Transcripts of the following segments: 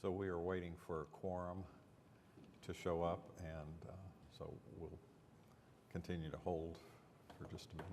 So we are waiting for a quorum to show up, and so we'll continue to hold for just a minute.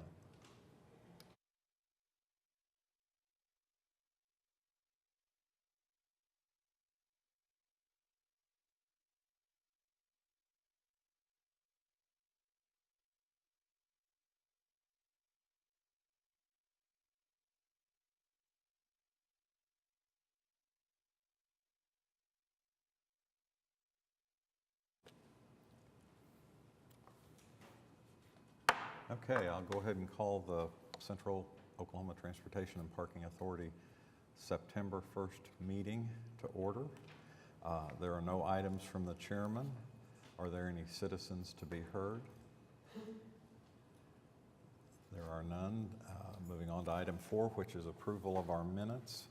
Okay, I'll go ahead and call the Central Oklahoma Transportation and Parking Authority September 1st meeting to order. There are no items from the chairman. Are there any citizens to be heard? There are none. Moving on to item 4, which is approval of our minutes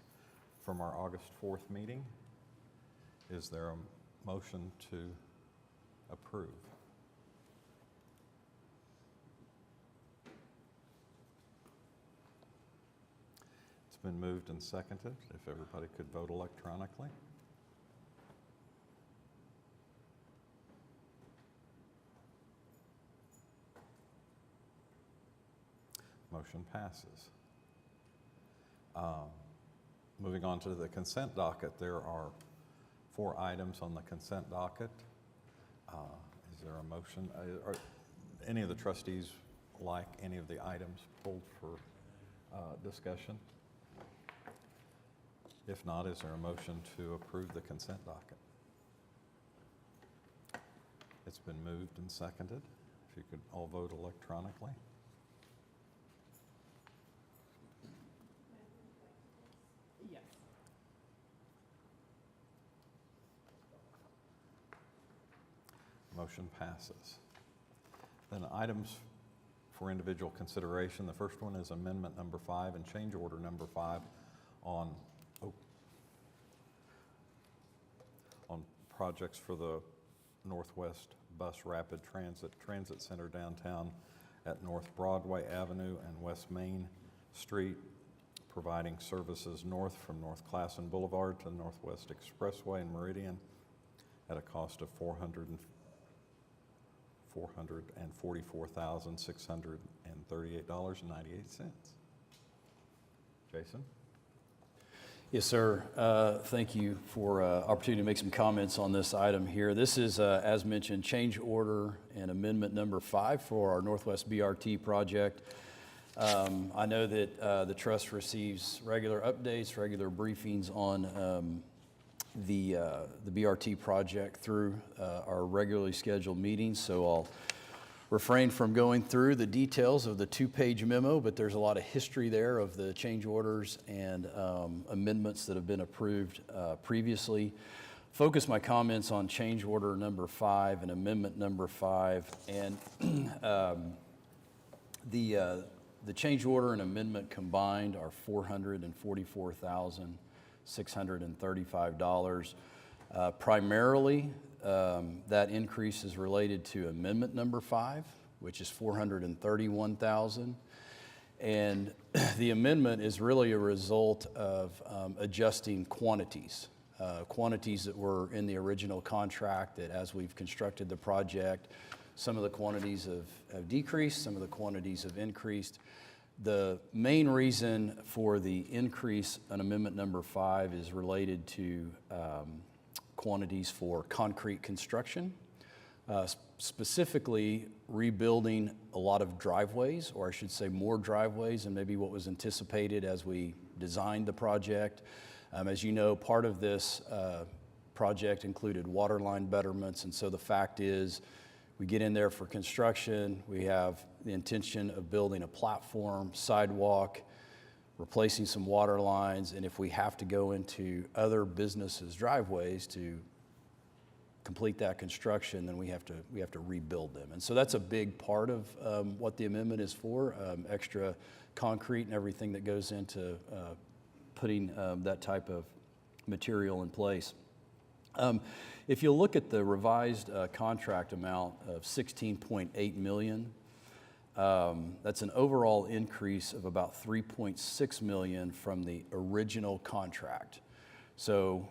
from our August 4th meeting. Is there a motion to approve? It's been moved and seconded. If everybody could vote electronically. Motion passes. Moving on to the consent docket, there are 4 items on the consent docket. Is there a motion? Are any of the trustees like any of the items pulled for discussion? If not, is there a motion to approve the consent docket? It's been moved and seconded. If you could all vote electronically. Yes. Motion passes. Then items for individual consideration. The first one is amendment number 5 and change order number 5 on projects for the Northwest Bus Rapid Transit Center downtown at North Broadway Avenue and West Main Street, providing services north from North Classen Boulevard to Northwest Expressway and Meridian at a cost of $444,638.98. Jason? Yes, sir. Thank you for opportunity to make some comments on this item here. This is, as mentioned, change order and amendment number 5 for our Northwest BRT project. I know that the trust receives regular updates, regular briefings on the BRT project through our regularly scheduled meetings, so I'll refrain from going through the details of the 2-page memo, but there's a lot of history there of the change orders and amendments that have been approved previously. Focus my comments on change order number 5 and amendment number 5, and the change order and amendment combined are $444,635. Primarily, that increase is related to amendment number 5, which is $431,000. And the amendment is really a result of adjusting quantities that were in the original contract, that as we've constructed the project, some of the quantities have decreased, some of the quantities have increased. The main reason for the increase on amendment number 5 is related to quantities for concrete construction, specifically rebuilding a lot of driveways, or I should say more driveways than maybe what was anticipated as we designed the project. As you know, part of this project included water line betterments, and so the fact is we get in there for construction, we have the intention of building a platform, sidewalk, replacing some water lines, and if we have to go into other businesses' driveways to complete that construction, then we have to rebuild them. And so that's a big part of what the amendment is for, extra concrete and everything that goes into putting that type of material in place. If you look at the revised contract amount of $16.8 million, that's an overall increase of about $3.6 million from the original contract. So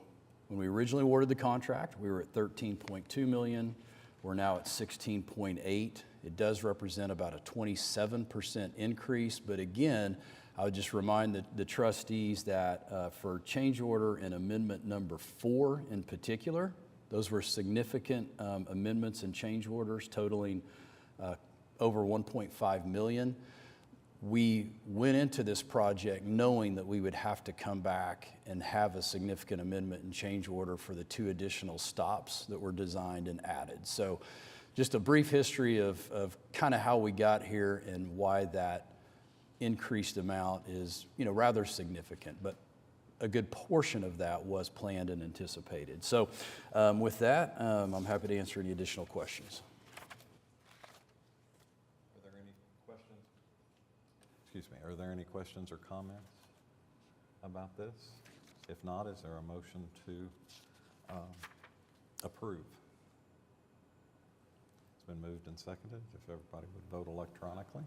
When we originally awarded the contract, we were at $13.2 million. We're now at $16.8. It does represent about a 27% increase, but again, I would just remind the trustees that for change order and amendment number 4 in particular, those were significant amendments and change orders totaling over $1.5 million. We went into this project knowing that we would have to come back and have a significant amendment and change order for the 2 additional stops that were designed and added. So just a brief history of kind of how we got here and why that increased amount is, rather significant, but a good portion of that was planned and anticipated. So with that, I'm happy to answer any additional questions. Are there any questions or comments about this? If not, is there a motion to approve? It's been moved and seconded. If everybody would vote electronically.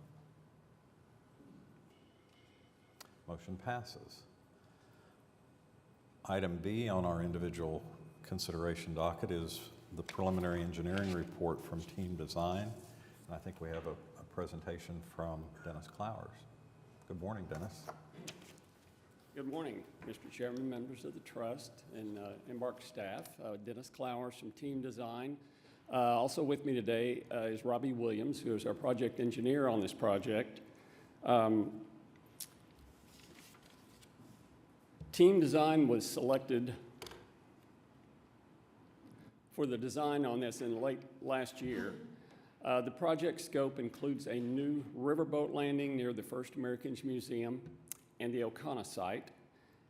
Motion passes. Item B on our individual consideration docket is the preliminary engineering report from Team Design. And I think we have a presentation from Dennis Clowers. Good morning, Dennis. Good morning, Mr. Chairman, members of the Trust, and Embark staff. Dennis Clowers from Team Design. Also with me today is Robbie Williams, who is our project engineer on this project. Team Design was selected for the design on this in late last year. The project scope includes a new riverboat landing near the First Americans Museum and the O'Connor site.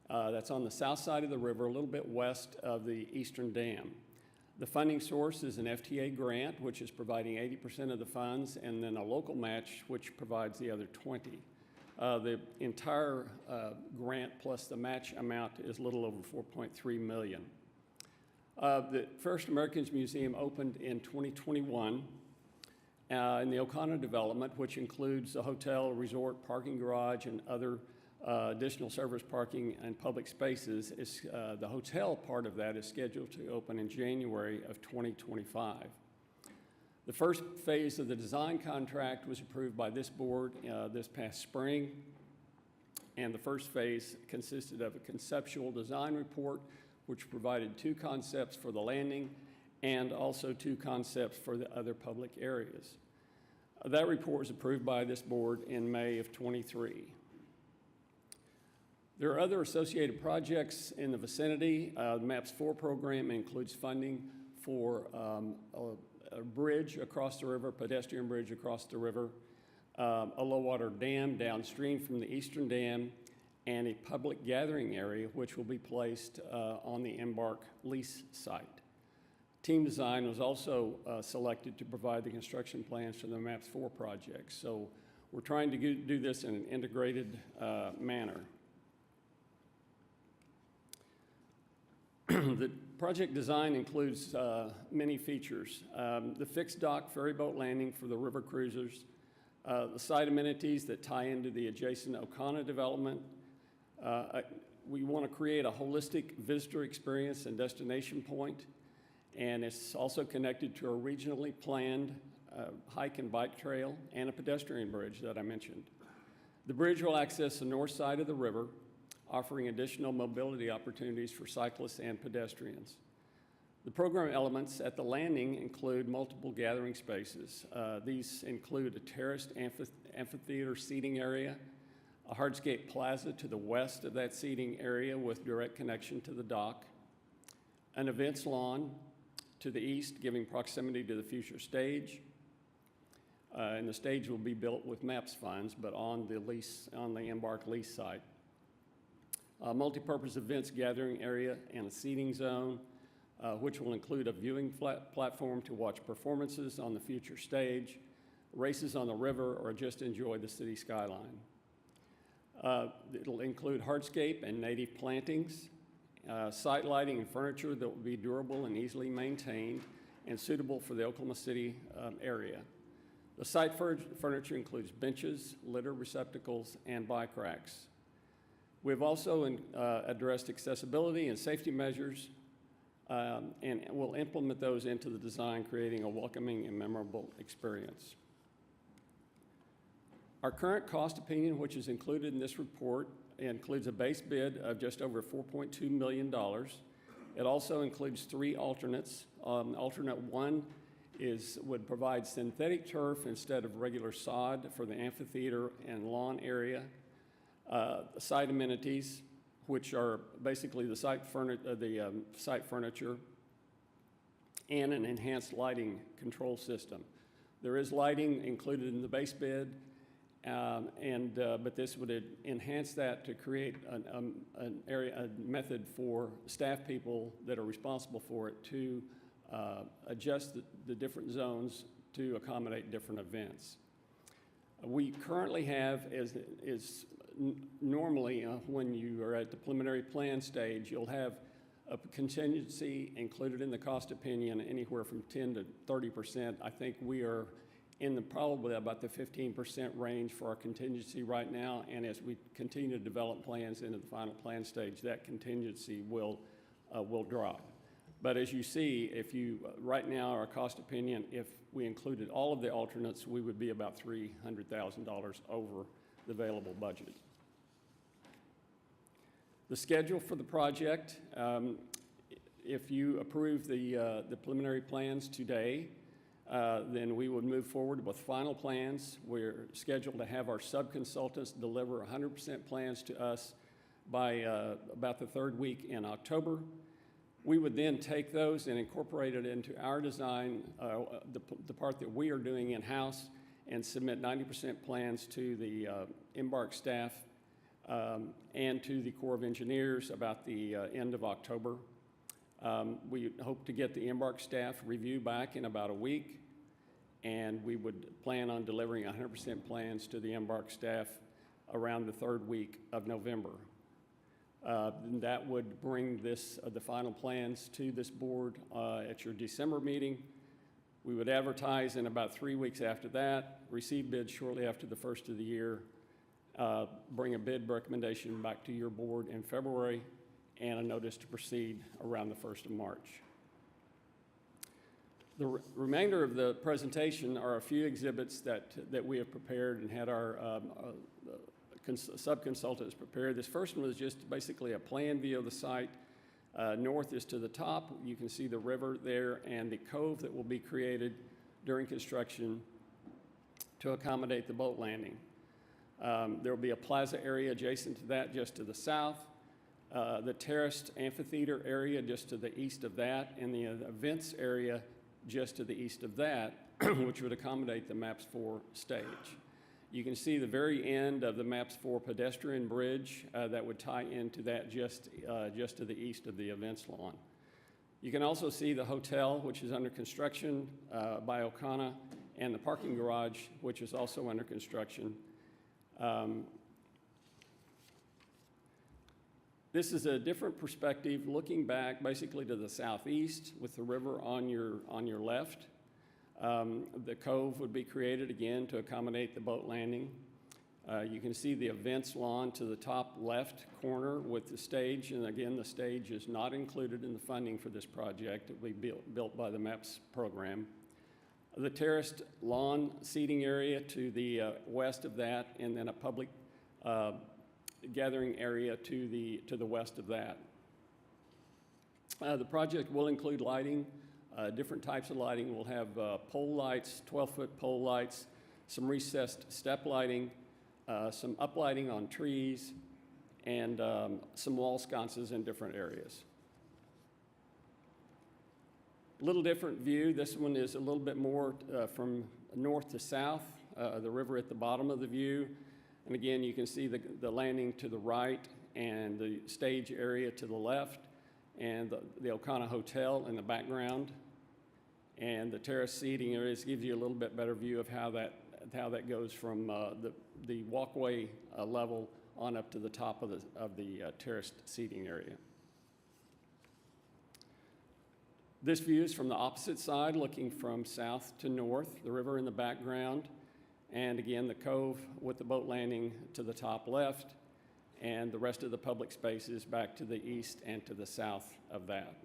That's on the south side of the river, a little bit west of the Eastern Dam. The funding source is an FTA grant, which is providing 80% of the funds, and then a local match, which provides the other 20%. The entire grant plus the match amount is a little over $4.3 million. The First Americans Museum opened in 2021. In the O'Connor development, which includes a hotel, resort, parking garage, and other additional service parking and public spaces, the hotel part of that is scheduled to open in January of 2025. The first phase of the design contract was approved by this board this past spring, and the first phase consisted of a conceptual design report, which provided 2 concepts for the landing and also 2 concepts for the other public areas. That report was approved by this board in May of '23. There are other associated projects in the vicinity. The MAPS 4 program includes funding for a bridge across the river, pedestrian bridge across the river, a low water dam downstream from the Eastern Dam, and a public gathering area which will be placed on the Embark lease site. Team Design was also selected to provide the construction plans for the MAPS 4 project. So we're trying to do this in an integrated manner. The project design includes many features. The fixed dock ferry boat landing for the river cruisers, the site amenities that tie into the adjacent O'Connor development. We want to create a holistic visitor experience and destination point. And it's also connected to a regionally planned hike and bike trail and a pedestrian bridge that I mentioned. The bridge will access the north side of the river, offering additional mobility opportunities for cyclists and pedestrians. The program elements at the landing include multiple gathering spaces. These include a terraced amphitheater seating area, a hardscape plaza to the west of that seating area with direct connection to the dock, an events lawn to the east, giving proximity to the future stage. And the stage will be built with MAPS funds, but on the Embark lease site. A multi-purpose events gathering area and a seating zone, which will include a viewing platform to watch performances on the future stage, races on the river, or just enjoy the city skyline. It'll include hardscape and native plantings, site lighting and furniture that will be durable and easily maintained and suitable for the Oklahoma City area. The site furniture includes benches, litter receptacles, and bike racks. We've also addressed accessibility and safety measures and we'll implement those into the design, creating a welcoming and memorable experience. Our current cost opinion, which is included in this report, includes a base bid of just over $4.2 million. It also includes 3 alternates. Alternate 1 would provide synthetic turf instead of regular sod for the amphitheater and lawn area. Site amenities, which are basically the site furniture, and an enhanced lighting control system. There is lighting included in the base bid, but this would enhance that to create a method for staff people that are responsible for it to adjust the different zones to accommodate different events. We currently have, normally when you are at the preliminary plan stage, you'll have a contingency included in the cost opinion anywhere from 10 to 30%. I think we are in probably about the 15% range for our contingency right now, and as we continue to develop plans into the final plan stage, that contingency will drop. But as you see, right now our cost opinion, if we included all of the alternates, we would be about $300,000 over the available budget. The schedule for the project, if you approve the preliminary plans today, then we would move forward with final plans. We're scheduled to have our subconsultants deliver 100% plans to us by about the 3rd week in October. We would then take those and incorporate it into our design, the part that we are doing in-house, and submit 90% plans to the Embark staff and to the Corps of Engineers about the end of October. We hope to get the Embark staff review back in about a week, and we would plan on delivering 100% plans to the Embark staff around the 3rd week of November. That would bring the final plans to this board at your December meeting. We would advertise in about 3 weeks after that, receive bids shortly after the 1st of the year, bring a bid recommendation back to your board in February, and a notice to proceed around the 1st of March. The remainder of the presentation are a few exhibits that we have prepared and had our sub-consultants prepared. This first one was just basically a plan view of the site. North is to the top. You can see the river there and the cove that will be created during construction to accommodate the boat landing. There will be a plaza area adjacent to that just to the south. The terraced amphitheater area just to the east of that, and the events area just to the east of that, which would accommodate the MAPS 4 stage. You can see the very end of the MAPS 4 pedestrian bridge that would tie into that just to the east of the events lawn. You can also see the hotel, which is under construction by O'Connor, and the parking garage, which is also under construction. This is a different perspective looking back basically to the southeast with the river on your left. The cove would be created again to accommodate the boat landing. You can see the events lawn to the top left corner with the stage, and again, the stage is not included in the funding for this project. It will be built by the MAPS program. The terraced lawn seating area to the west of that, and then a public gathering area to the west of that. The project will include lighting, different types of lighting. We'll have pole lights, 12-foot pole lights, some recessed step lighting, some uplighting on trees, and some wall sconces in different areas. A little different view. This one is a little bit more from north to south, the river at the bottom of the view. And again, you can see the landing to the right and the stage area to the left, and the O'Connor Hotel in the background. And the terrace seating areas gives you a little bit better view of how that goes from the walkway level on up to the top of the terraced seating area. This view is from the opposite side, looking from south to north, the river in the background, and again, the cove with the boat landing to the top left, and the rest of the public spaces back to the east and to the south of that.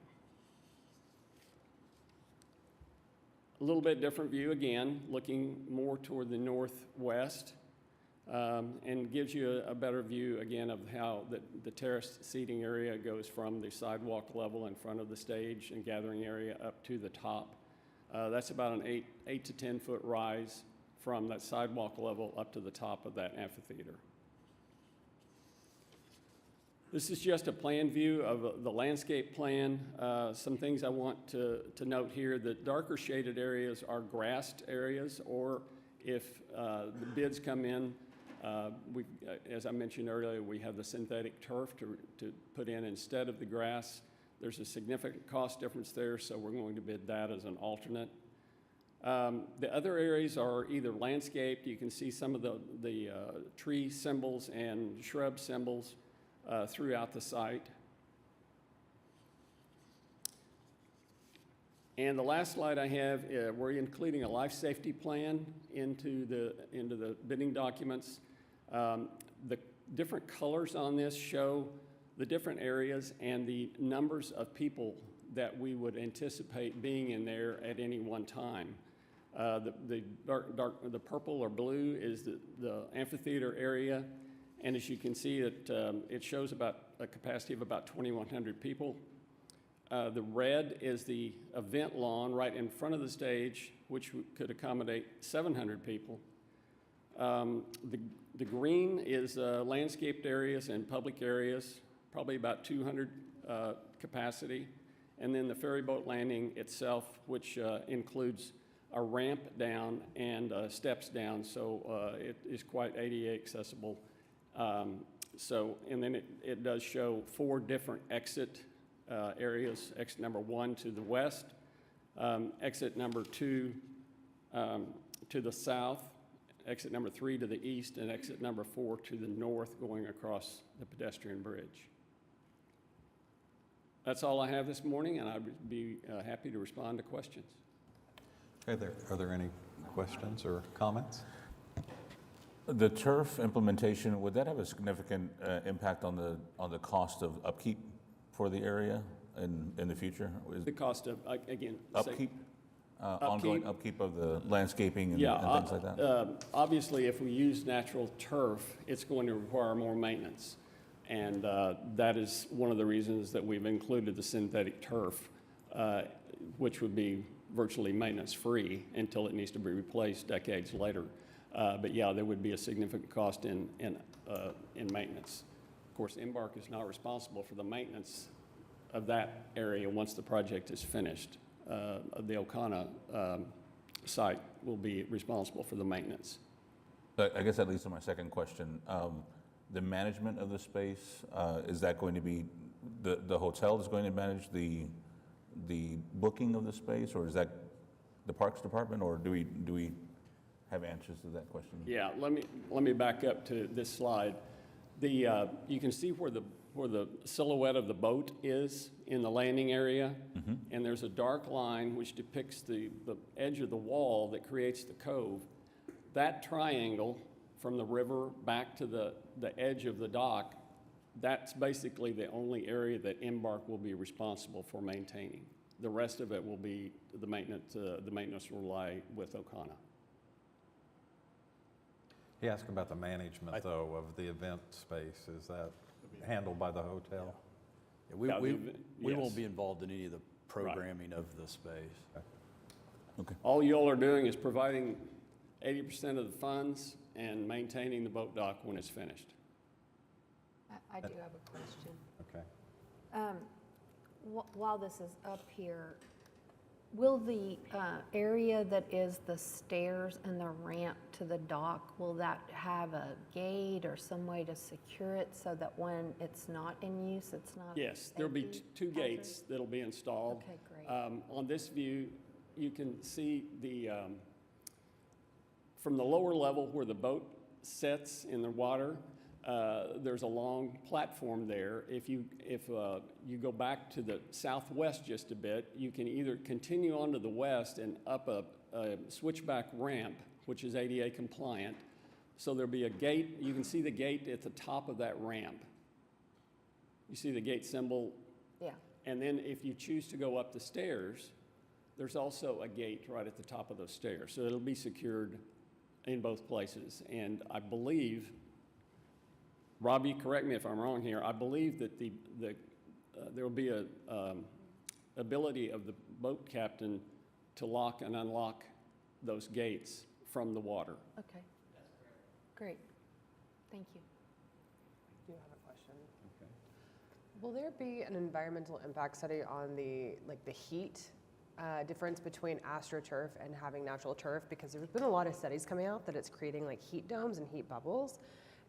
A little bit different view again, looking more toward the northwest, and gives you a better view again of how the terraced seating area goes from the sidewalk level in front of the stage and gathering area up to the top. That's about an 8 to 10 foot rise from that sidewalk level up to the top of that amphitheater. This is just a plan view of the landscape plan. Some things I want to note here, the darker shaded areas are grassed areas, or if the bids come in, as I mentioned earlier, we have the synthetic turf to put in instead of the grass. There's a significant cost difference there, so we're going to bid that as an alternate. The other areas are either landscaped. You can see some of the tree symbols and shrub symbols throughout the site. And the last slide I have, we're including a life safety plan into the bidding documents. The different colors on this show the different areas and the numbers of people that we would anticipate being in there at any one time. The purple or blue is the amphitheater area. And as you can see, it shows about a capacity of about 2,100 people. The red is the event lawn right in front of the stage, which could accommodate 700 people. The green is landscaped areas and public areas, probably about 200 capacity. And then the ferry boat landing itself, which includes a ramp down and steps down, so it is quite ADA accessible. And then it does show 4 different exit areas: exit number 1 to the west, exit number 2 to the south, exit number 3 to the east, and exit number 4 to the north going across the pedestrian bridge. That's all I have this morning, and I'd be happy to respond to questions. Okay, are there any questions or comments? The turf implementation, would that have a significant impact on the cost of upkeep for the area in the future? The cost of, again, Upkeep? Ongoing upkeep of the landscaping and things like that? Obviously, if we use natural turf, it's going to require more maintenance. And that is one of the reasons that we've included the synthetic turf, which would be virtually maintenance-free until it needs to be replaced decades later. But yeah, there would be a significant cost in maintenance. Of course, Embark is not responsible for the maintenance of that area once the project is finished. The Ocana site will be responsible for the maintenance. But I guess that leads to my second question. The management of the space, is that going to be, the hotel is going to manage the booking of the space, or is that the Parks Department, or do we have answers to that question? Yeah, let me back up to this slide. You can see where the silhouette of the boat is in the landing area, and there's a dark line which depicts the edge of the wall that creates the cove. That triangle from the river back to the edge of the dock, that's basically the only area that Embark will be responsible for maintaining. The rest of it will be the maintenance will lie with Ocana. He asked about the management, though, of the event space. Is that handled by the hotel? Yeah, we Yes. won't be involved in any of the programming of the space. Okay. All y'all are doing is providing 80% of the funds and maintaining the boat dock when it's finished. I do have a question. Okay. While this is up here, will the area that is the stairs and the ramp to the dock, will that have a gate or some way to secure it so that when it's not in use, it's not? Yes, there'll be empty? 2 gates that'll be installed. Okay, great. On this view, you can see from the lower level where the boat sits in the water, there's a long platform there. If you go back to the southwest just a bit, you can either continue on to the west and up a switchback ramp, which is ADA compliant. So there'll be a gate. You can see the gate at the top of that ramp. You see the gate symbol? Yeah, And then if you choose to go up the stairs, There's also a gate right at the top of those stairs, so it'll be secured in both places. And I believe, Robbie, correct me if I'm wrong here, I believe that there will be a ability of the boat captain to lock and unlock those gates from the water. Okay. Great. Thank you. I do have a question. Will there be an environmental impact study on the heat difference between AstroTurf and having natural turf? Because there's been a lot of studies coming out that it's creating like heat domes and heat bubbles.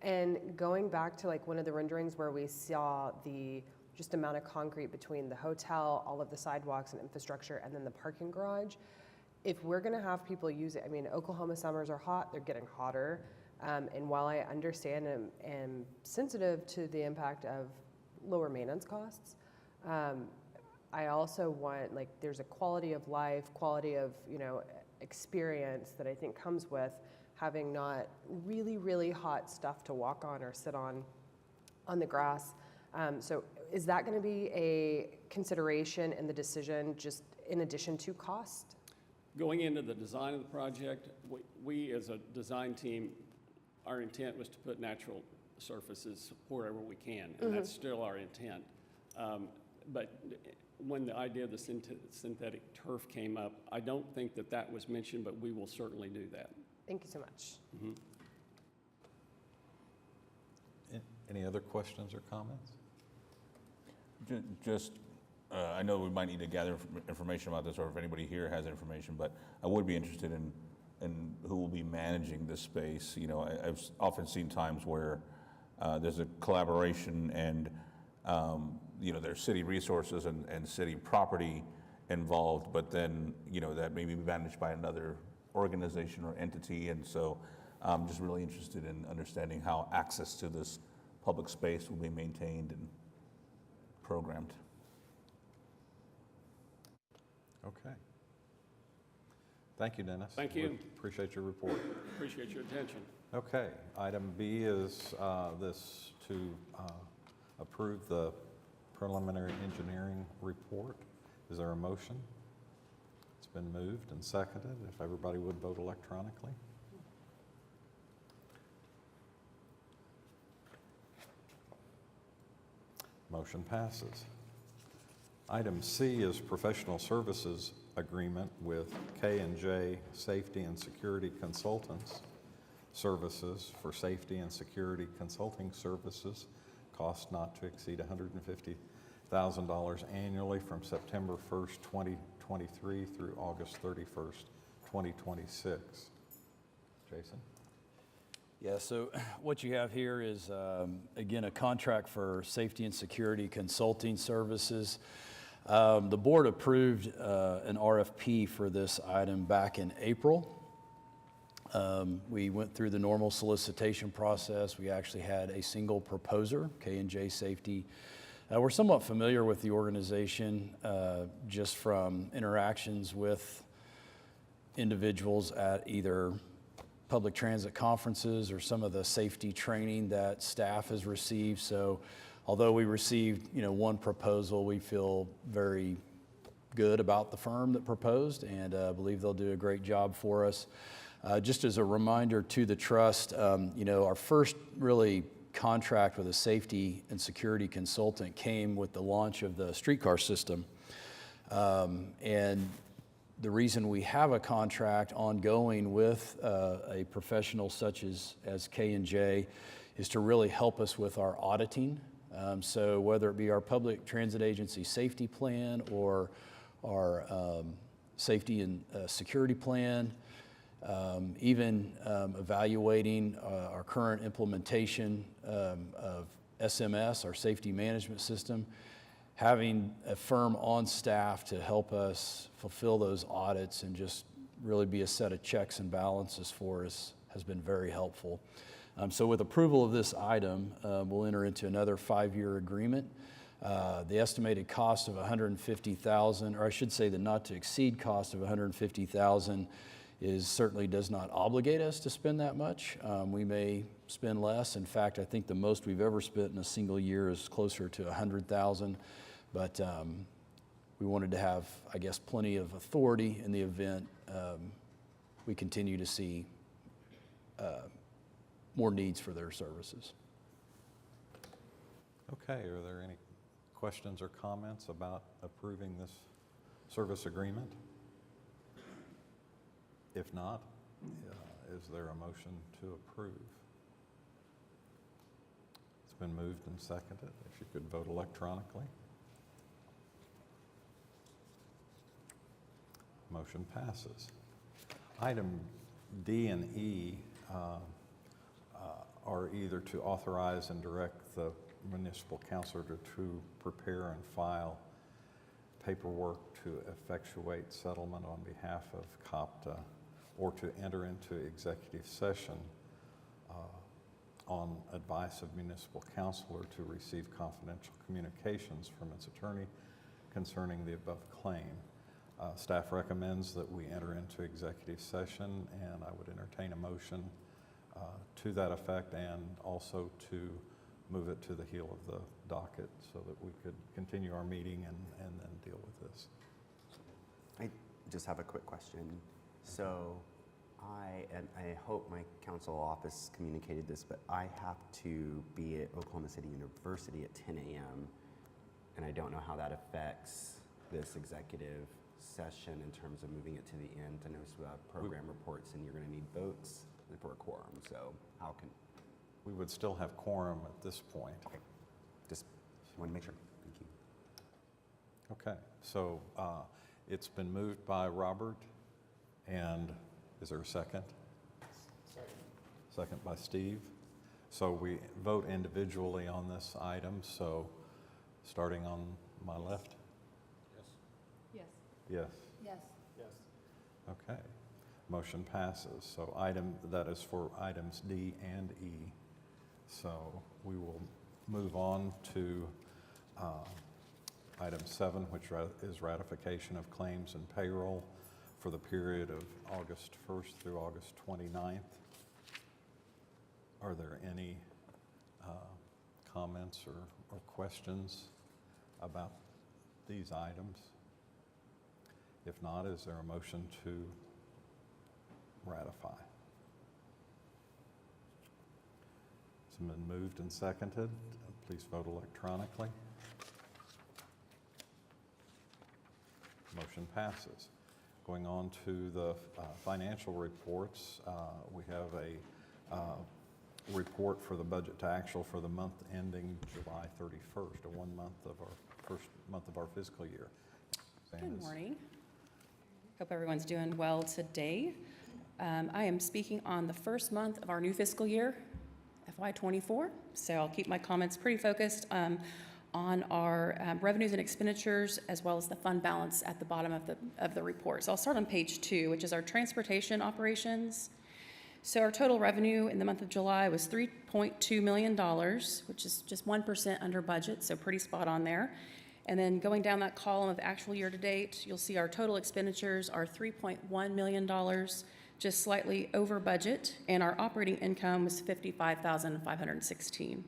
And going back to like one of the renderings where we saw the just amount of concrete between the hotel, all of the sidewalks and infrastructure, and then the parking garage, if we're gonna have people use it, I mean, Oklahoma summers are hot, they're getting hotter. And while I understand and am sensitive to the impact of lower maintenance costs, I also want, like, there's a quality of life, quality of, experience that I think comes with having not really, really hot stuff to walk on or sit on the grass. So is that going to be a consideration in the decision, just in addition to cost? Going into the design of the project, we as a design team, our intent was to put natural surfaces wherever we can, and that's still our intent. But when the idea of the synthetic turf came up, I don't think that was mentioned, but we will certainly do that. Thank you so much. Any other questions or comments? Just, I know we might need to gather information about this, or if anybody here has information, but I would be interested in who will be managing this space. I've often seen times where there's a collaboration and, there's city resources and city property involved, but then, that may be managed by another organization or entity. And so I'm just really interested in understanding how access to this public space will be maintained and programmed. Okay. Thank you, Dennis. Thank you. We appreciate your report. Appreciate your attention. Okay, item B is this to approve the preliminary engineering report. Is there a motion? It's been moved and seconded. If everybody would vote electronically. Motion passes. Item C is professional services agreement with K&J Safety and Security Consultants Services for safety and security consulting services, cost not to exceed $150,000 annually from September 1st, 2023 through August 31st, 2026. Jason? Yeah, so what you have here is, again, a contract for safety and security consulting services. The board approved an RFP for this item back in April. We went through the normal solicitation process. We actually had a single proposer, K&J Safety. We're somewhat familiar with the organization just from interactions with individuals at either public transit conferences or some of the safety training that staff has received. So although we received, one proposal, we feel very good about the firm that proposed and believe they'll do a great job for us. Just as a reminder to the trust, our first really contract with a safety and security consultant came with the launch of the streetcar system. And the reason we have a contract ongoing with a professional such as K&J is to really help us with our auditing. So whether it be our public transit agency safety plan or our safety and security plan, even evaluating our current implementation of SMS, our safety management system, having a firm on staff to help us fulfill those audits and just really be a set of checks and balances for us has been very helpful. So with approval of this item, we'll enter into another 5-year agreement. The estimated cost of $150,000, or I should say the not to exceed cost of $150,000 certainly does not obligate us to spend that much. We may spend less. In fact, I think the most we've ever spent in a single year is closer to $100,000. But we wanted to have, I guess, plenty of authority in the event we continue to see more needs for their services. Okay, are there any questions or comments about approving this service agreement? If not, is there a motion to approve? It's been moved and seconded. If you could vote electronically. Motion passes. Item D and E are either to authorize and direct the municipal councilor to prepare and file paperwork to effectuate settlement on behalf of COPTA, or to enter into executive session on advice of municipal councilor to receive confidential communications from its attorney concerning the above claim. Staff recommends that we enter into executive session, and I would entertain a motion to that effect, and also to move it to the heel of the docket so that we could continue our meeting and then deal with this. I just have a quick question. So and I hope my council office communicated this, but I have to be at Oklahoma City University at 10 a.m. and I don't know how that affects this executive session in terms of moving it to the end. I know we have program reports and you're going to need votes for a quorum, so how can... We would still have quorum at this point. Okay, just want to make sure. Thank you. Okay, so it's been moved by Robert, and is there a second? Second by Steve. So we vote individually on this item, so starting on my left? Yes. Yes. Yes. Okay, motion passes. So that is for items D and E. So we will move on to item 7, which is ratification of claims and payroll for the period of August 1st through August 29th. Are there any comments or questions about these items? If not, is there a motion to ratify? It's been moved and seconded. Please vote electronically. Motion passes. Going on to the financial reports, we have a report for the budget to actual for the month ending July 31st, a 1 month of our first month of our fiscal year. Good morning. Hope everyone's doing well today. I am speaking on the first month of our new fiscal year, FY24, so I'll keep my comments pretty focused on our revenues and expenditures, as well as the fund balance at the bottom of the report. So I'll start on page 2, which is our transportation operations. So our total revenue in the month of July was $3.2 million, which is just 1% under budget, so pretty spot on there. And then going down that column of actual year to date, you'll see our total expenditures are $3.1 million, just slightly over budget, and our operating income was $55,516.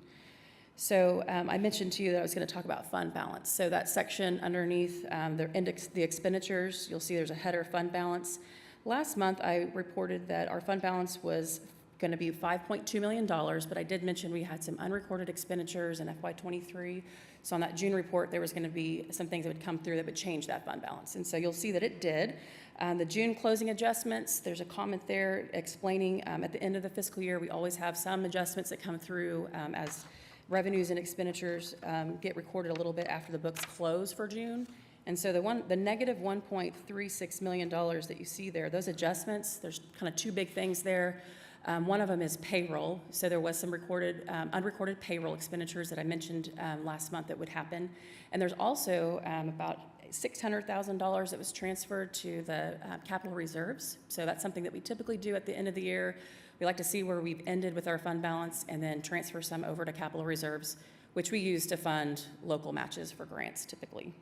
So I mentioned to you that I was going to talk about fund balance. So that section underneath the expenditures, you'll see there's a header fund balance. Last month, I reported that our fund balance was going to be $5.2 million, but I did mention we had some unrecorded expenditures in FY23. So on that June report, there was going to be some things that would come through that would change that fund balance. And so you'll see that it did. The June closing adjustments, there's a comment there explaining at the end of the fiscal year, we always have some adjustments that come through as revenues and expenditures get recorded a little bit after the books close for June. And so the negative $1.36 million that you see there, those adjustments, there's kind of two big things there. One of them is payroll. So there was some unrecorded payroll expenditures that I mentioned last month that would happen. And there's also about $600,000 that was transferred to the capital reserves. So that's something that we typically do at the end of the year. We like to see where we've ended with our fund balance and then transfer some over to capital reserves, which we use to fund local matches for grants typically.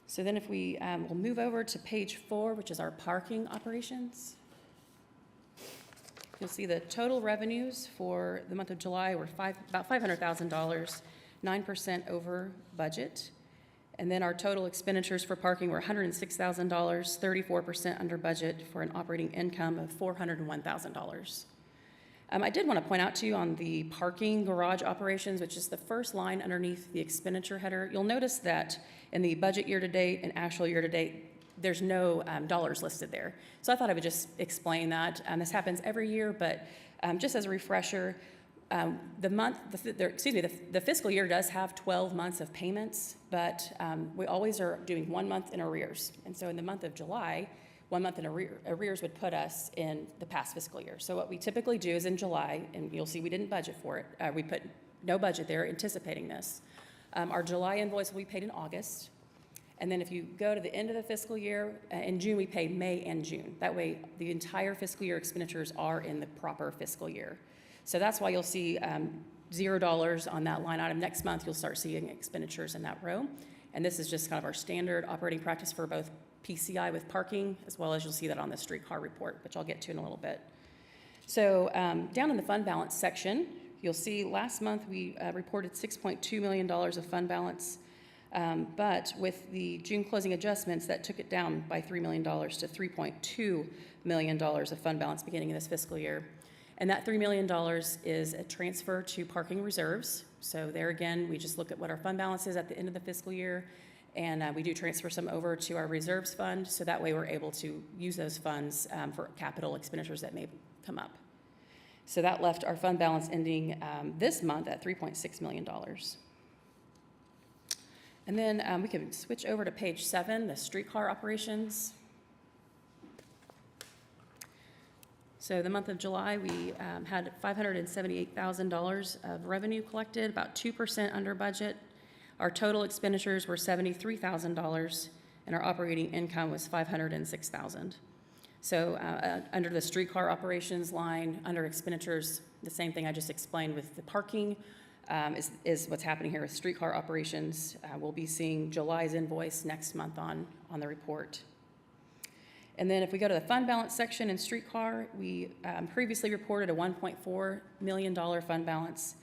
So then if we will move over to page 4, which is our parking operations. You'll see the total revenues for the month of July were about $500,000, 9% over budget. And then our total expenditures for parking were $106,000, 34% under budget for an operating income of $401,000. I did want to point out to you on the parking garage operations, which is the first line underneath the expenditure header, you'll notice that in the budget year-to-date and actual year-to-date, there's no dollars listed there. So I thought I would just explain that. This happens every year, but just as a refresher, the fiscal year does have 12 months of payments, but we always are doing 1 month in arrears. And so in the month of July, 1 month in arrears would put us in the past fiscal year. So what we typically do is in July, and you'll see we didn't budget for it. We put no budget there anticipating this. Our July invoice will be paid in August. And then if you go to the end of the fiscal year, in June, we pay May and June. That way, the entire fiscal year expenditures are in the proper fiscal year. So that's why you'll see $0 on that line item. Next month, you'll start seeing expenditures in that row. And this is just kind of our standard operating practice for both PCI with parking, as well as you'll see that on the streetcar report, which I'll get to in a little bit. So down in the fund balance section, you'll see last month we reported $6.2 million of fund balance. But with the June closing adjustments, that took it down by $3 million to $3.2 million of fund balance beginning of this fiscal year. And that $3 million is a transfer to parking reserves. So there again, we just look at what our fund balance is at the end of the fiscal year, and we do transfer some over to our reserves fund, so that way we're able to use those funds for capital expenditures that may come up. So that left our fund balance ending this month at $3.6 million. And then we can switch over to page 7, the streetcar operations. So the month of July, we had $578,000 of revenue collected, about 2% under budget. Our total expenditures were $73,000, and our operating income was $506,000. So under the streetcar operations line, under expenditures, the same thing I just explained with the parking is what's happening here with streetcar operations. We'll be seeing July's invoice next month on the report. And then if we go to the fund balance section in streetcar, we previously reported a $1.4 million fund balance.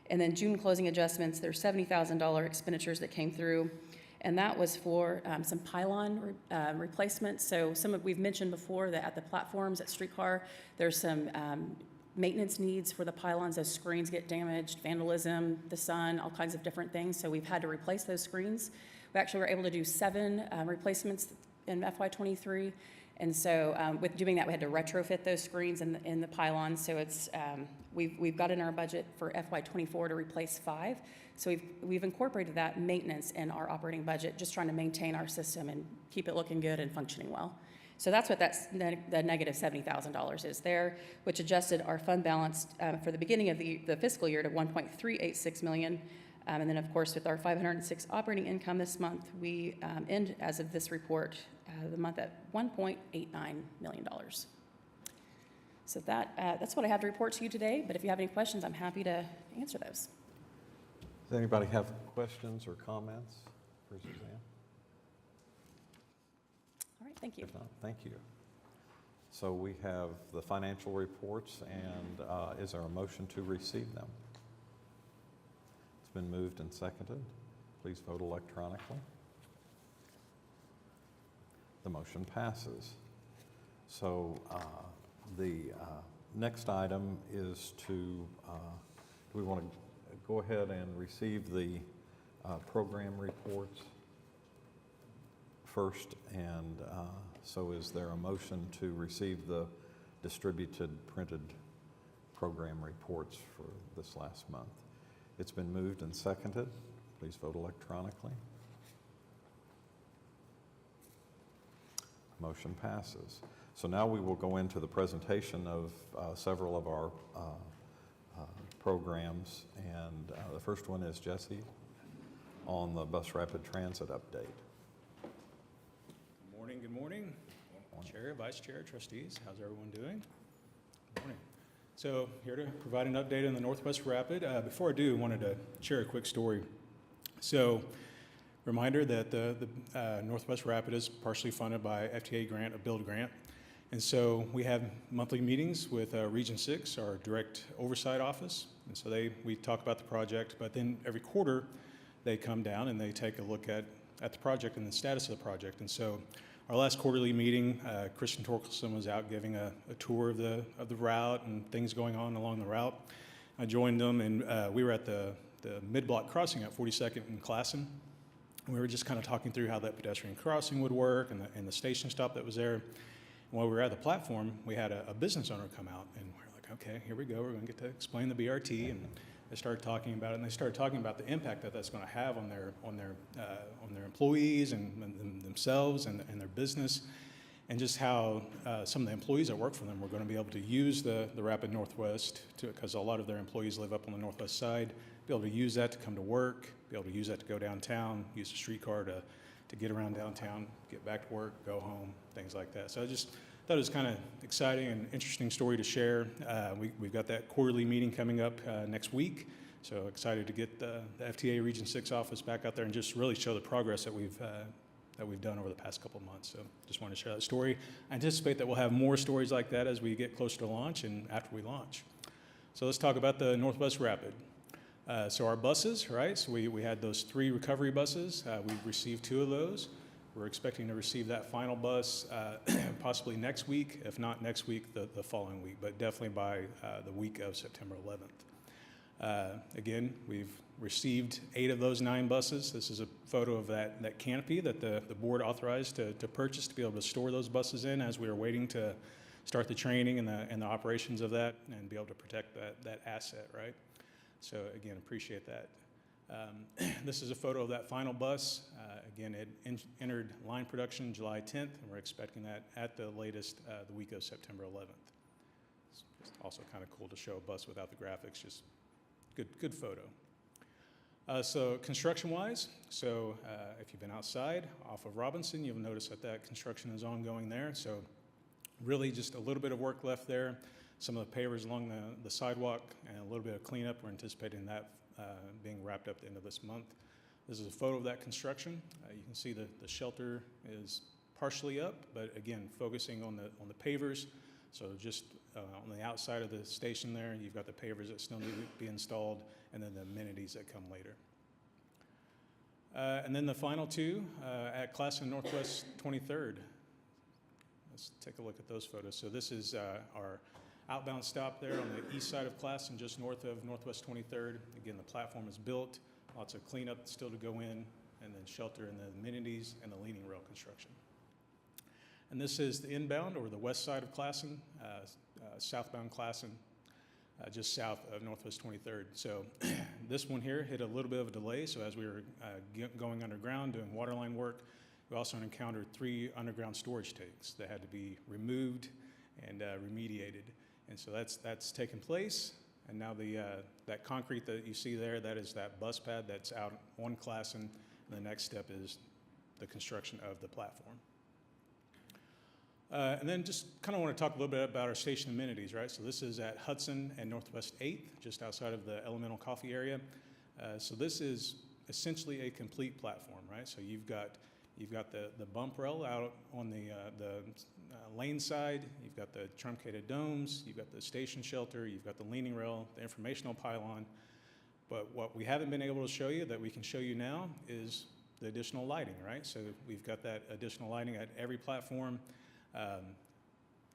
And then June closing adjustments, there's $70,000 expenditures that came through. And that was for some pylon replacements. So we've mentioned before that at the platforms at streetcar, there's some maintenance needs for the pylons. Those screens get damaged, vandalism, the sun, all kinds of different things. So we've had to replace those screens. We actually were able to do 7 replacements in FY23. And so with doing that, we had to retrofit those screens in the pylons. So it's we've got in our budget for FY24 to replace 5. So we've incorporated that maintenance in our operating budget, just trying to maintain our system and keep it looking good and functioning well. So that's what the negative $70,000 is there, which adjusted our fund balance for the beginning of the fiscal year to $1.386 million. And then, of course, with our $506 operating income this month, we end, as of this report, the month at $1.89 million. So that's what I have to report to you today. But if you have any questions, I'm happy to answer those. Does anybody have questions or comments for Suzanne? All right, thank you. If not, thank you. So we have the financial reports, and is there a motion to receive them? It's been moved and seconded. Please vote electronically. The motion passes. So the next item is to, do we want to go ahead and receive the program reports first? And so is there a motion to receive the distributed printed program reports for this last month? It's been moved and seconded. Please vote electronically. Motion passes. So now we will go into the presentation of several of our programs. And the first one is Jesse on the Bus Rapid Transit update. Good morning. Chair, Vice Chair, trustees, how's everyone doing? Good morning. So here to provide an update on the Northwest Rapid. Before I do, I wanted to share a quick story. So reminder that the Northwest Rapid is partially funded by FTA grant, a build grant. And so we have monthly meetings with Region 6, our direct oversight office. And so we talk about the project, but then every quarter they come down and they take a look at the project and the status of the project. And so our last quarterly meeting, Christian Torkelson was out giving a tour of the route and things going on along the route. I joined them, and we were at the mid-block crossing at 42nd and Classen. We were just kind of talking through how that pedestrian crossing would work and the station stop that was there. And while we were at the platform, we had a business owner come out, and we were like, okay, here we go. We're going to get to explain the BRT, and they started talking about it, and they started talking about the impact that that's going to have on their employees and themselves and their business, and just how some of the employees that work for them were going to be able to use the Rapid Northwest, because a lot of their employees live up on the northwest side, be able to use that to come to work, be able to use that to go downtown, use a streetcar to get around downtown, get back to work, go home, things like that. So I just thought it was kind of exciting and interesting story to share. We've got that quarterly meeting coming up next week, so excited to get the FTA Region 6 office back out there and just really show the progress that we've done over the past couple of months. So just wanted to share that story. I anticipate that we'll have more stories like that as we get closer to launch and after we launch. So let's talk about the Northwest Rapid. So our buses, right? So we had those 3 recovery buses. We've received 2 of those. We're expecting to receive that final bus possibly next week, if not next week, the following week, but definitely by the week of September 11th. Again, we've received 8 of those 9 buses. This is a photo of that canopy that the board authorized to purchase to be able to store those buses in as we were waiting to start the training and the operations of that and be able to protect that asset, right? So again, appreciate that. This is a photo of that final bus. Again, it entered line production July 10th, and we're expecting that at the latest the week of September 11th. It's also kind of cool to show a bus without the graphics, just good photo. So construction-wise, so if you've been outside off of Robinson, you'll notice that construction is ongoing there. So really just a little bit of work left there. Some of the pavers along the sidewalk and a little bit of cleanup. We're anticipating that being wrapped up at the end of this month. This is a photo of that construction. You can see the shelter is partially up, but again, focusing on the pavers. So just on the outside of the station there, you've got the pavers that still need to be installed, and then the amenities that come later. And then the final 2 at Classen Northwest 23rd. Let's take a look at those photos. So this is our outbound stop there on the east side of Classen, just north of Northwest 23rd. Again, the platform is built, lots of cleanup still to go in, and then shelter and the amenities and the leaning rail construction. And this is the inbound, or the west side of Classen, southbound Classen, just south of Northwest 23rd. So this one here hit a little bit of a delay, so as we were going underground doing waterline work, we also encountered 3 underground storage tanks that had to be removed and remediated. And so that's taken place, and now that concrete that you see there, that is that bus pad that's out on Classen, and the next step is the construction of the platform. And then just kind of want to talk a little bit about our station amenities, right? So this is at Hudson and Northwest 8th, just outside of the Elemental Coffee area. So this is essentially a complete platform, right? So you've got the bump rail out on the lane side, you've got the truncated domes, you've got the station shelter, you've got the leaning rail, the informational pylon. But what we haven't been able to show you that we can show you now is the additional lighting, right? So we've got that additional lighting at every platform.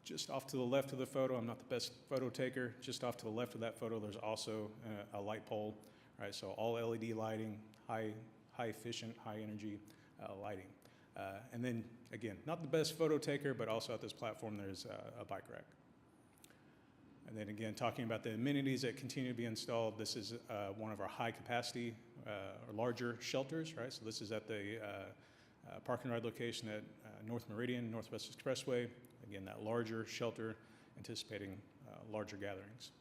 Just off to the left of the photo, I'm not the best photo taker, just off to the left of that photo, there's also a light pole, right? So all LED lighting, high efficient, high energy lighting. And then again, not the best photo taker, but also at this platform, there's a bike rack. And then again, talking about the amenities that continue to be installed, this is one of our high capacity or larger shelters, right? So this is at the park and ride location at North Meridian, Northwest Expressway. Again, that larger shelter, anticipating larger gatherings.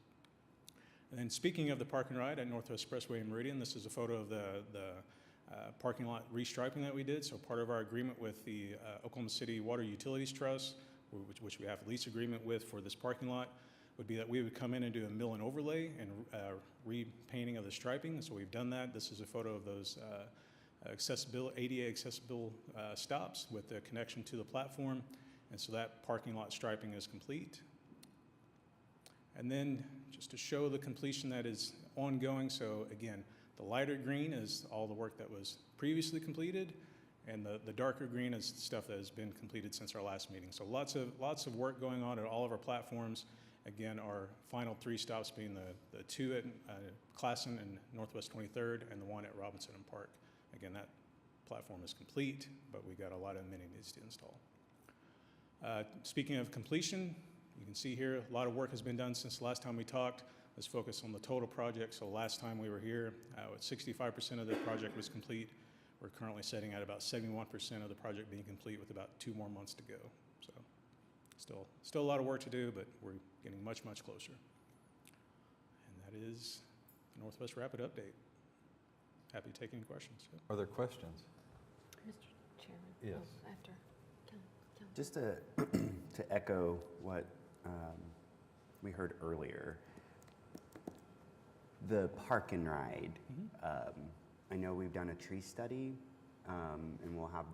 And then speaking of the park and ride at Northwest Expressway and Meridian, this is a photo of the parking lot restriping that we did. So part of our agreement with the Oklahoma City Water Utilities Trust, which we have a lease agreement with for this parking lot, would be that we would come in and do a mill and overlay and repainting of the striping. So we've done that. This is a photo of those ADA accessible stops with the connection to the platform. And so that parking lot striping is complete. And then just to show the completion that is ongoing, so again, the lighter green is all the work that was previously completed, And the darker green is stuff that has been completed since our last meeting. So lots of work going on at all of our platforms. Again, our final 3 stops being the 2 at Classen and Northwest 23rd and the 1 at Robinson and Park. Again, that platform is complete, but we got a lot of amenities to install. Speaking of completion, you can see here a lot of work has been done since the last time we talked. Let's focus on the total project. So last time we were here, 65% of the project was complete. We're currently sitting at about 71% of the project being complete with about 2 more months to go. So still a lot of work to do, but we're getting much, much closer. And that is the Northwest Rapid update. Happy to take any questions. Yep. Are there questions? Mr. Chairman? Yes. Oh, after. Just to echo what we heard earlier, the park and ride. I know we've done a tree study, and we'll have,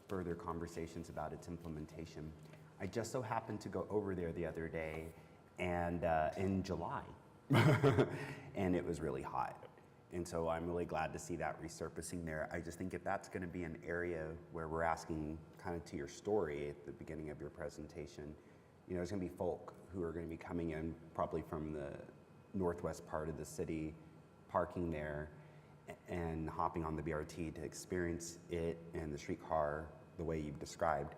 further conversations about its implementation. I just so happened to go over there the other day, and in July, and it was really hot. And so I'm really glad to see that resurfacing there. I just think if that's going to be an area where we're asking, kind of to your story at the beginning of your presentation, there's going to be folk who are going to be coming in probably from the northwest part of the city, parking there and hopping on the BRT to experience it and the streetcar the way you've described.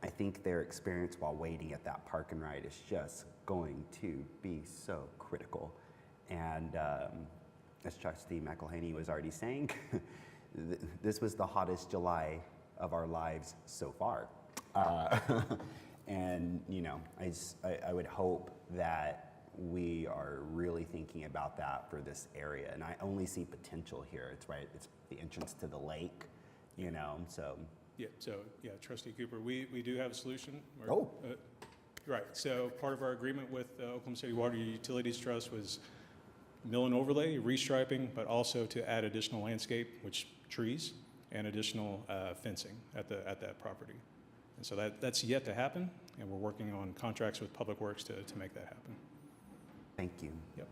I think their experience while waiting at that park and ride is just going to be so critical. And as Trustee McElhaney was already saying, this was the hottest July of our lives so far. And I would hope that we are really thinking about that for this area. And I only see potential here. It's the entrance to the lake, so. Yeah, Trustee Cooper, we do have a solution. Oh. Right, so part of our agreement with Oklahoma City Water Utilities Trust was mill and overlay, restriping, but also to add additional landscape, which trees, and additional fencing at that property. And so that's yet to happen, and we're working on contracts with Public Works to make that happen. Thank you. Yep.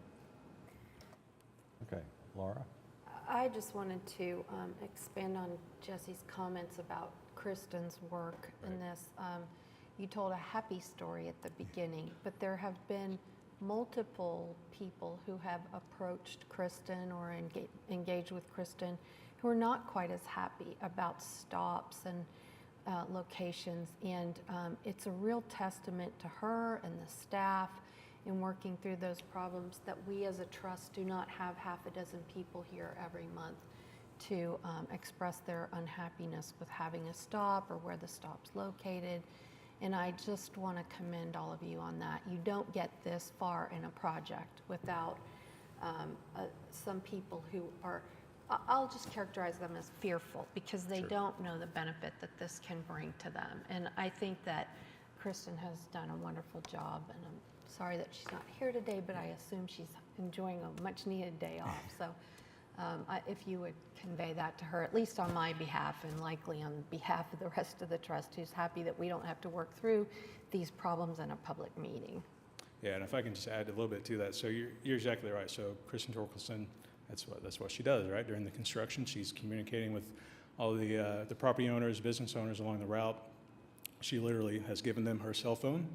Okay, Laura? I just wanted to expand on Jesse's comments about Kristen's work in this. You told a happy story at the beginning, but there have been multiple people who have approached Kristen or engaged with Kristen who are not quite as happy about stops and locations. And it's a real testament to her and the staff in working through those problems that we as a trust do not have half a dozen people here every month to express their unhappiness with having a stop or where the stop's located. And I just want to commend all of you on that. You don't get this far in a project without some people who are, I'll just characterize them as fearful because they don't know the benefit that this can bring to them. And I think that Kristen has done a wonderful job, and I'm sorry that she's not here today, but I assume she's enjoying a much needed day off. So if you would convey that to her, at least on my behalf and likely on behalf of the rest of the trust, who's happy that we don't have to work through these problems in a public meeting. Yeah, and if I can just add a little bit to that. So you're exactly right. So Kristen Torkelson, that's what she does, right? During the construction, she's communicating with all the property owners, business owners along the route. She literally has given them her cell phone,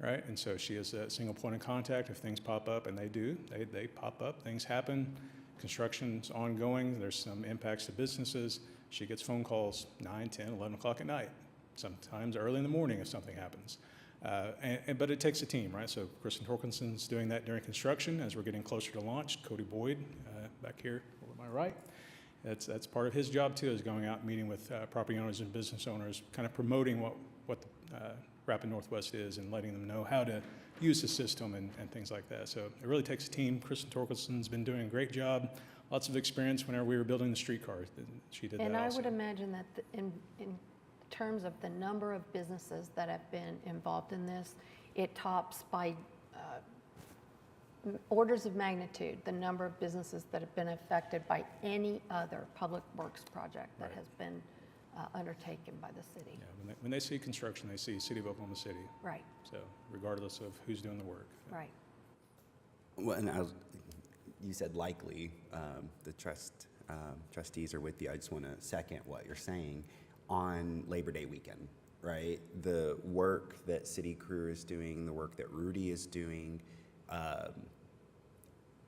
right? And so she is a single point of contact if things pop up, and they do. They pop up, things happen. Construction's ongoing. There's some impacts to businesses. She gets phone calls 9, 10, 11 o'clock at night, sometimes early in the morning if something happens. But it takes a team, right? So Kristen Torkelson's doing that during construction as we're getting closer to launch. Cody Boyd, back here over my right, that's part of his job too, is going out and meeting with property owners and business owners, kind of promoting what the Rapid Northwest is and letting them know how to use the system and things like that. So it really takes a team. Kristen Torkelson's been doing a great job. Lots of experience whenever we were building the streetcars. She did that And I also. would imagine that in terms of the number of businesses that have been involved in this, it tops by orders of magnitude the number of businesses that have been affected by any other public works project that has been undertaken by the city. Yeah, when they see construction, they see City of Oklahoma City. Right, So regardless of who's doing the work. right. Well, and you said likely, the trust trustees are with you, I just want to second what you're saying on Labor Day weekend, right? The work that city crew is doing, the work that Rudy is doing,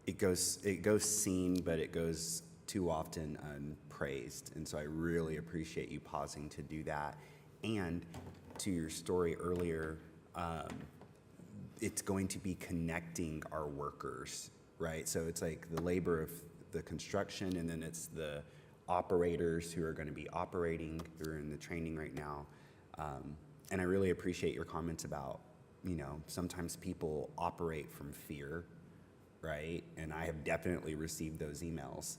it goes seen, but it goes too often unpraised. And so I really appreciate you pausing to do that. And to your story earlier, it's going to be connecting our workers, right? So it's like the labor of the construction, and then it's the operators who are going to be operating, who are in the training right now. And I really appreciate your comments about, sometimes people operate from fear, right? And I have definitely received those emails.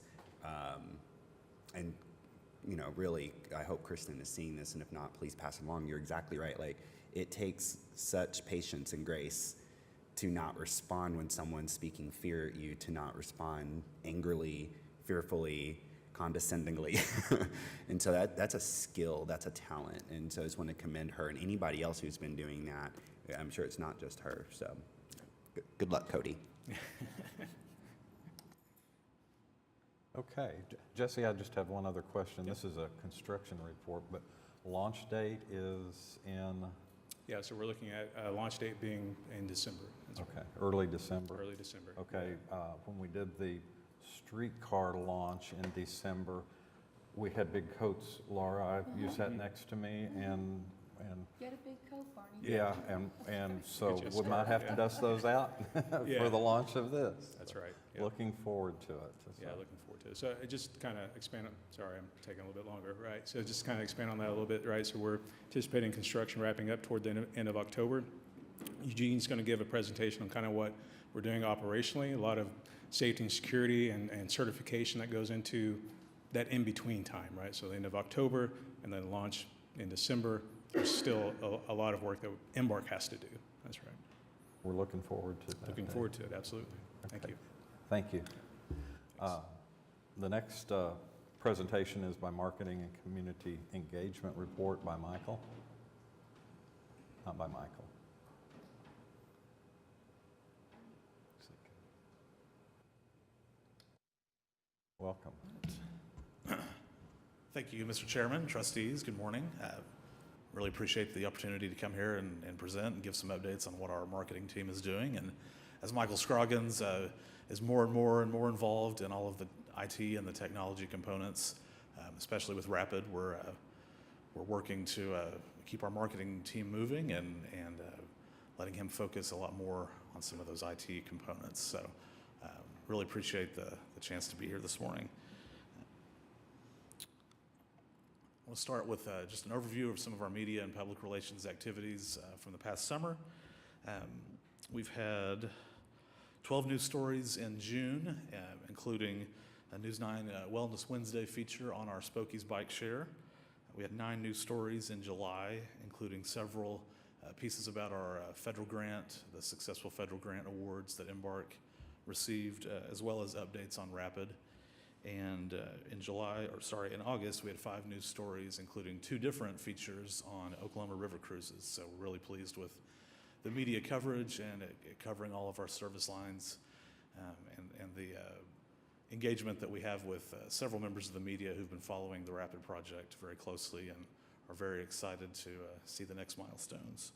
And, really, I hope Kristen is seeing this, and if not, please pass it along. You're exactly right. Like, it takes such patience and grace to not respond when someone's speaking fear at you, to not respond angrily, fearfully, condescendingly. And so that's a skill, that's a talent. And so I just want to commend her and anybody else who's been doing that. I'm sure it's not just her. So good luck, Cody. Okay, Jesse, I just have one other question. This is a construction report, but launch date is in, Yeah, so we're looking at launch date being in December. That's okay, early December. right, early December. Okay, when we did the streetcar launch in December, we had big coats, Laura, you sat next to me, and You had a big coat, Barney. yeah, and so Good we might have to dust those out Yeah. for the launch of this. That's right. Yeah. Looking forward to it. Yeah, looking forward to it. So it just kind of expand on, sorry, I'm taking a little bit longer, right? So just kind of expand on that a little bit, right? So we're anticipating construction wrapping up toward the end of October. Eugene's going to give a presentation on kind of what we're doing operationally, a lot of safety and security and certification that goes into that in-between time, right? So the end of October and then launch in December. There's still a lot of work that Embark has to do. That's right. We're looking forward to that. Looking day. forward to it, absolutely. Thank Okay. you. Thank you. The next presentation is by Marketing and Community Engagement Report by Michael. Not by Michael. Welcome. Thank you, Mr. Chairman, trustees, good morning. Really appreciate the opportunity to come here and present and give some updates on what our marketing team is doing. And as Michael Scroggins is more and more involved in all of the IT and the technology components, especially with Rapid, we're working to keep our marketing team moving and letting him focus a lot more on some of those IT components. So really appreciate the chance to be here this morning. We'll start with just an overview of some of our media and public relations activities from the past summer. We've had 12 news stories in June, including a News 9 Wellness Wednesday feature on our Spokies Bike Share. We had 9 news stories in July, including several pieces about our federal grant, the successful federal grant awards that Embark received, as well as updates on Rapid. And in August, we had 5 news stories, including 2 different features on Oklahoma River cruises. So we're really pleased with the media coverage and covering all of our service lines and the engagement that we have with several members of the media who've been following the Rapid project very closely and are very excited to see the next milestones.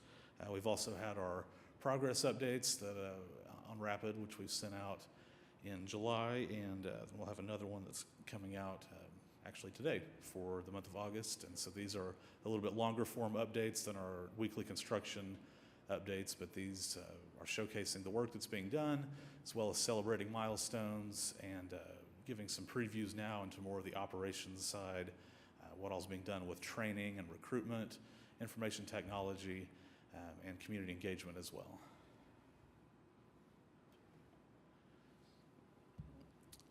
We've also had our progress updates that on Rapid, which we've sent out in July, and we'll have another one that's coming out actually today for the month of August. And so these are a little bit longer form updates than our weekly construction updates, but these are showcasing the work that's being done, as well as celebrating milestones and giving some previews now into more of the operations side, what all's being done with training and recruitment, information technology, and community engagement as well.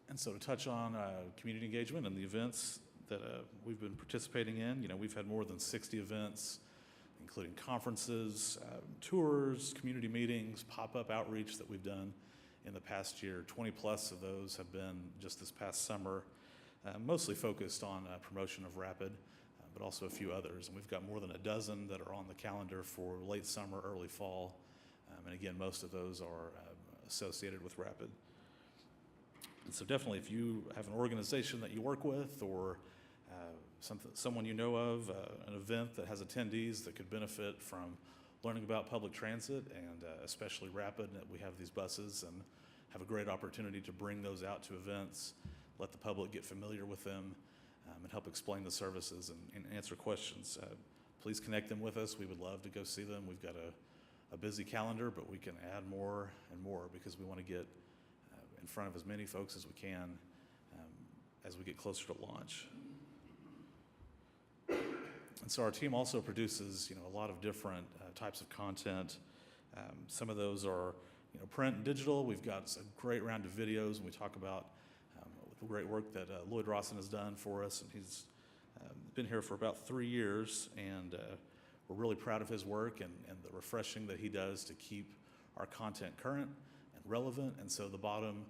And so to touch on community engagement and the events that we've been participating in, we've had more than 60 events, including conferences, tours, community meetings, pop-up outreach that we've done in the past year. 20 plus of those have been just this past summer, mostly focused on promotion of Rapid, but also a few others. And we've got more than a dozen that are on the calendar for late summer, early fall. And again, most of those are associated with Rapid. And so definitely if you have an organization that you work with or someone you know of, an event that has attendees that could benefit from learning about public transit and especially Rapid, that we have these buses and have a great opportunity to bring those out to events, let the public get familiar with them, and help explain the services and answer questions. Please connect them with us. We would love to go see them. We've got a busy calendar, but we can add more and more because we want to get in front of as many folks as we can as we get closer to launch. And so our team also produces, a lot of different types of content. Some of those are, print and digital. We've got a great round of videos, and we talk about the great work that Lloyd Rawson has done for us, and he's been here for about 3 years, and we're really proud of his work and the refreshing that he does to keep our content current and relevant. And so the bottom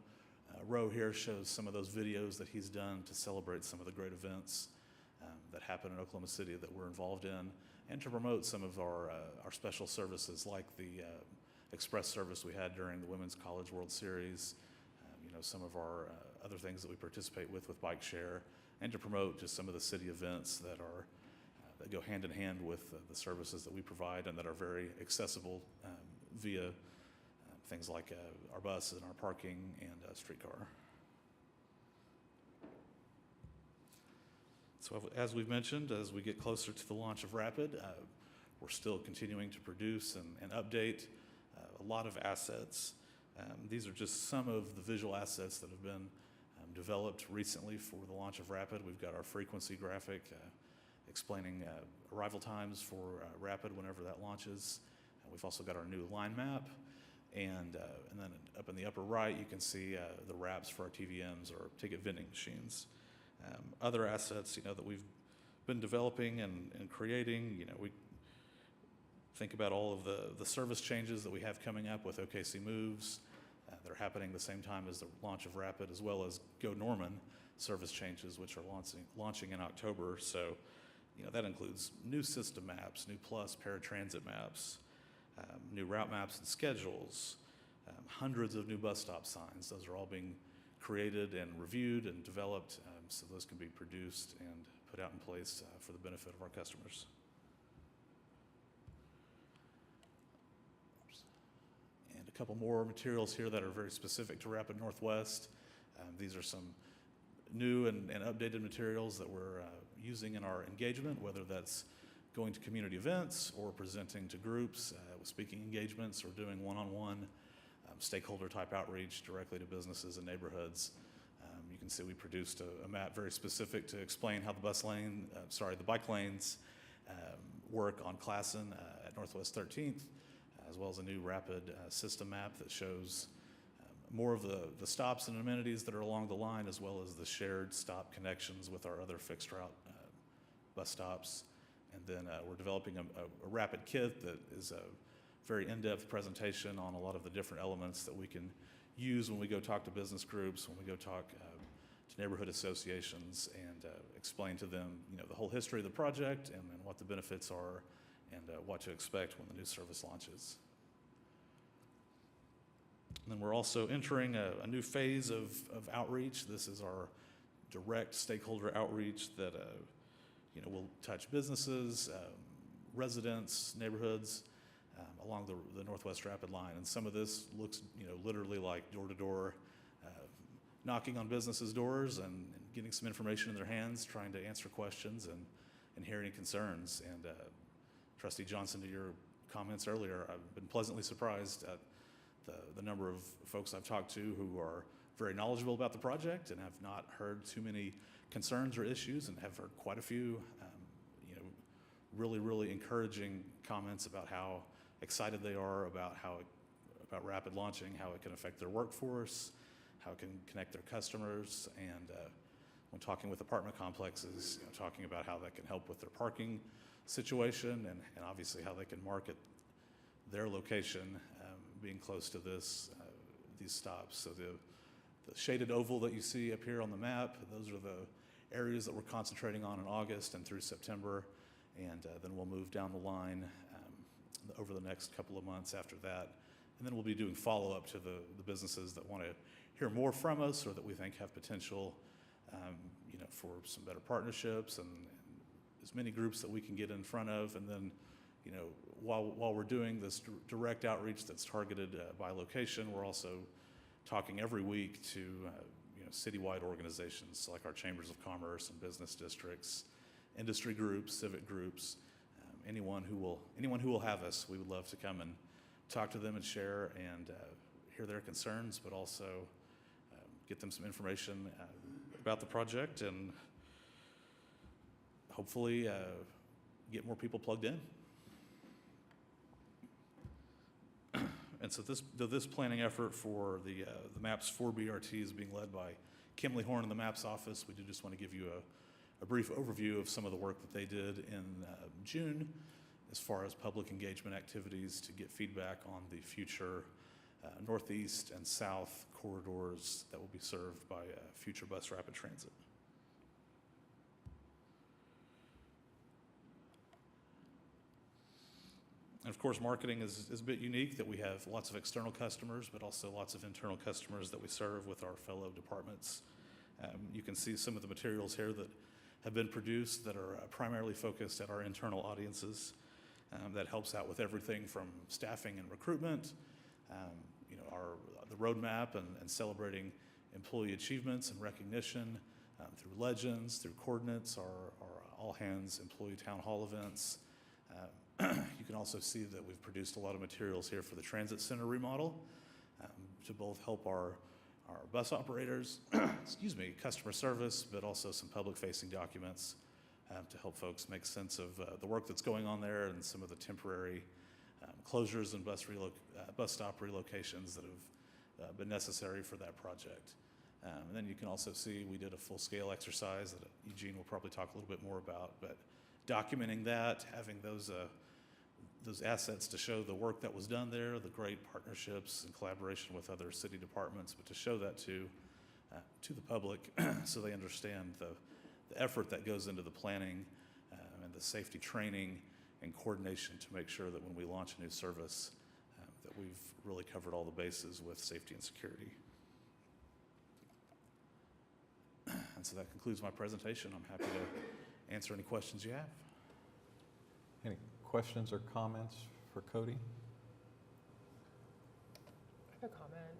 row here shows some of those videos that he's done to celebrate some of the great events that happen in Oklahoma City that we're involved in, and to promote some of our special services like the express service we had during the Women's College World Series, some of our other things that we participate with Bike Share, and to promote just some of the city events that go hand in hand with the services that we provide and that are very accessible via things like our bus and our parking and streetcar. So as we've mentioned, as we get closer to the launch of Rapid, we're still continuing to produce and update a lot of assets. These are just some of the visual assets that have been developed recently for the launch of Rapid. We've got our frequency graphic explaining arrival times for Rapid whenever that launches. We've also got our new line map. And then up in the upper right, you can see the wraps for our TVMs or ticket vending machines. Other assets, that we've been developing and creating, we think about all of the service changes that we have coming up with OKC Moves that are happening the same time as the launch of Rapid, as well as Go Norman service changes, which are launching in October. So, that includes new system maps, new plus paratransit maps, new route maps and schedules, hundreds of new bus stop signs. Those are all being created and reviewed and developed, so those can be produced and put out in place for the benefit of our customers. And a couple more materials here that are very specific to Rapid Northwest. These are some new and updated materials that we're using in our engagement, whether that's going to community events or presenting to groups with speaking engagements or doing one-on-one stakeholder type outreach directly to businesses and neighborhoods. You can see we produced a map very specific to explain how the bike lanes work on Classen at Northwest 13th, as well as a new Rapid system map that shows more of the stops and amenities that are along the line, as well as the shared stop connections with our other fixed route bus stops. And then we're developing a Rapid kit that is a very in-depth presentation on a lot of the different elements that we can use when we go talk to business groups, when we go talk to neighborhood associations, and explain to them, the whole history of the project and what the benefits are and what to expect when the new service launches. And then we're also entering a new phase of outreach. This is our direct stakeholder outreach that will touch businesses, residents, neighborhoods along the Northwest Rapid line. And some of this looks, literally like door-to-door, knocking on businesses' doors and getting some information in their hands, trying to answer questions and hear any concerns. And Trustee Johnson, to your comments earlier, I've been pleasantly surprised at the number of folks I've talked to who are very knowledgeable about the project and have not heard too many concerns or issues, and have heard quite a few, really, really encouraging comments about how excited they are about about Rapid launching, how it can affect their workforce, how it can connect their customers, and when talking with apartment complexes, talking about how that can help with their parking situation, and obviously how they can market their location being close to these stops. So the shaded oval that you see up here on the map, those are the areas that we're concentrating on in August and through September, and then we'll move down the line over the next couple of months after that. And then we'll be doing follow-up to the businesses that want to hear more from us or that we think have potential, for some better partnerships and as many groups that we can get in front of. And then, while we're doing this direct outreach that's targeted by location, we're also talking every week to citywide organizations like our chambers of commerce and business districts, industry groups, civic groups, anyone who will have us. We would love to come and talk to them and share and hear their concerns, but also get them some information about the project and hopefully get more people plugged in. And so this planning effort for the MAPS 4 BRT is being led by Kimley Horn in the MAPS office. We do just want to give you a brief overview of some of the work that they did in June as far as public engagement activities to get feedback on the future northeast and south corridors that will be served by future bus rapid transit. And of course, marketing is a bit unique that we have lots of external customers, but also lots of internal customers that we serve with our fellow departments. You can see some of the materials here that have been produced that are primarily focused at our internal audiences. That helps out with everything from staffing and recruitment, the roadmap and celebrating employee achievements and recognition through legends, through coordinates, our all-hands employee town hall events. You can also see that we've produced a lot of materials here for the transit center remodel to both help our bus operators, customer service, but also some public-facing documents to help folks make sense of the work that's going on there and some of the temporary closures and bus stop relocations that have been necessary for that project. And then you can also see we did a full-scale exercise that Eugene will probably talk a little bit more about, but documenting that, having those assets to show the work that was done there, the great partnerships and collaboration with other city departments, but to show that to the public so they understand the effort that goes into the planning and the safety training and coordination to make sure that when we launch a new service that we've really covered all the bases with safety and security. And so that concludes my presentation. I'm happy to answer any questions you have. Any questions or comments for Cody? I have a comment.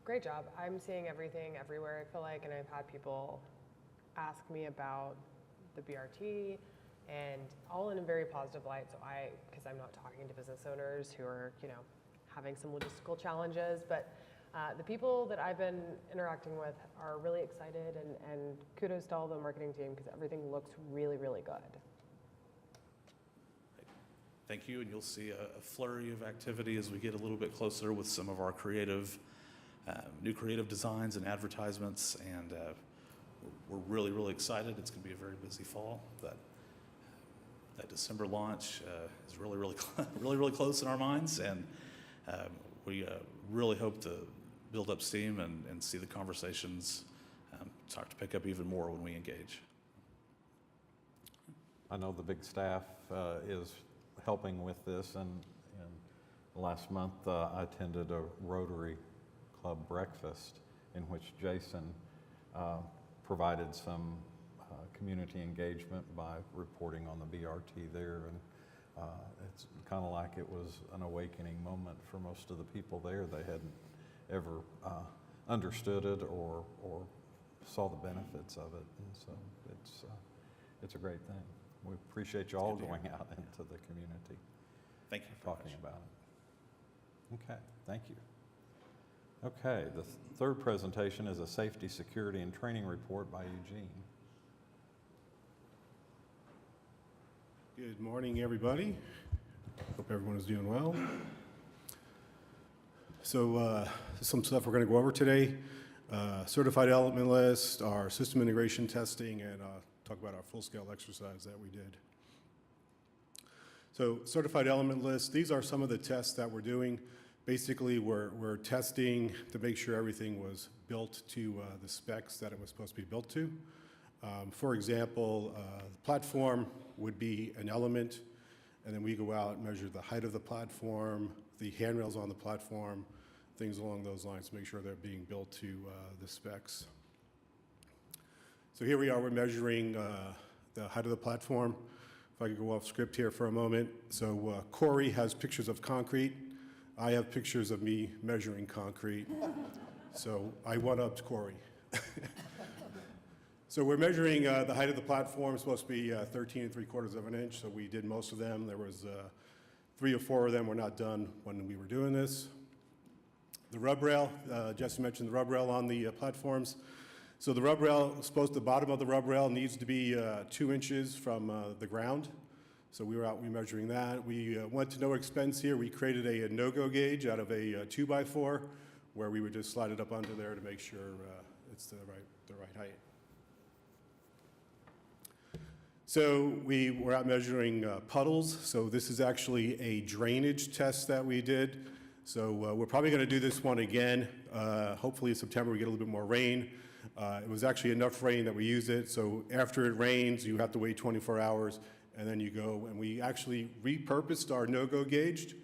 Great job. I'm seeing everything everywhere, I feel like, and I've had people ask me about the BRT and all in a very positive light. So because I'm not talking to business owners who are, having some logistical challenges, but the people that I've been interacting with are really excited and kudos to all the marketing team because everything looks really, really good. Thank you, and you'll see a flurry of activity as we get a little bit closer with some of our new creative designs and advertisements, and we're really, really excited. It's going to be a very busy fall. That December launch is really, really, really close in our minds, and we really hope to build up steam and see the conversations start to pick up even more when we engage. I know the big staff is helping with this, and last month I attended a Rotary Club breakfast in which Jason provided some community engagement by reporting on the BRT there, and it's kind of like it was an awakening moment for most of the people there. They hadn't ever understood it or saw the benefits of it, and so it's a great thing. We appreciate you all going out into the community. Thank you. Talking about it. Okay, thank you. Okay, the third presentation is a safety, security, and training report by Eugene. Good morning, everybody. Hope everyone is doing well. So some stuff we're going to go over today. Certified element list, our system integration testing, and talk about our full-scale exercise that we did. So certified element list, these are some of the tests that we're doing. Basically, we're testing to make sure everything was built to the specs that it was supposed to be built to. For example, the platform would be an element, and then we go out and measure the height of the platform, the handrails on the platform, things along those lines to make sure they're being built to the specs. So here we are, we're measuring the height of the platform. If I could go off script here for a moment. So Corey has pictures of concrete. I have pictures of me measuring concrete. So I one-upped Corey. So we're measuring the height of the platform. It's supposed to be 13 3/4 of an inch, so we did most of them. There was 3 or 4 of them were not done when we were doing this. The rub rail, Jesse mentioned the rub rail on the platforms. So the rub rail, the bottom of the rub rail needs to be 2 inches from the ground. So we were out measuring that. We went to no expense here. We created a no-go gauge out of a 2x4 where we would just slide it up under there to make sure it's the right height. So we were out measuring puddles. So this is actually a drainage test that we did. So we're probably going to do this one again. Hopefully in September we get a little bit more rain. It was actually enough rain that we used it. So after it rains, you have to wait 24 hours, and then you go. And we actually repurposed our no-go gauge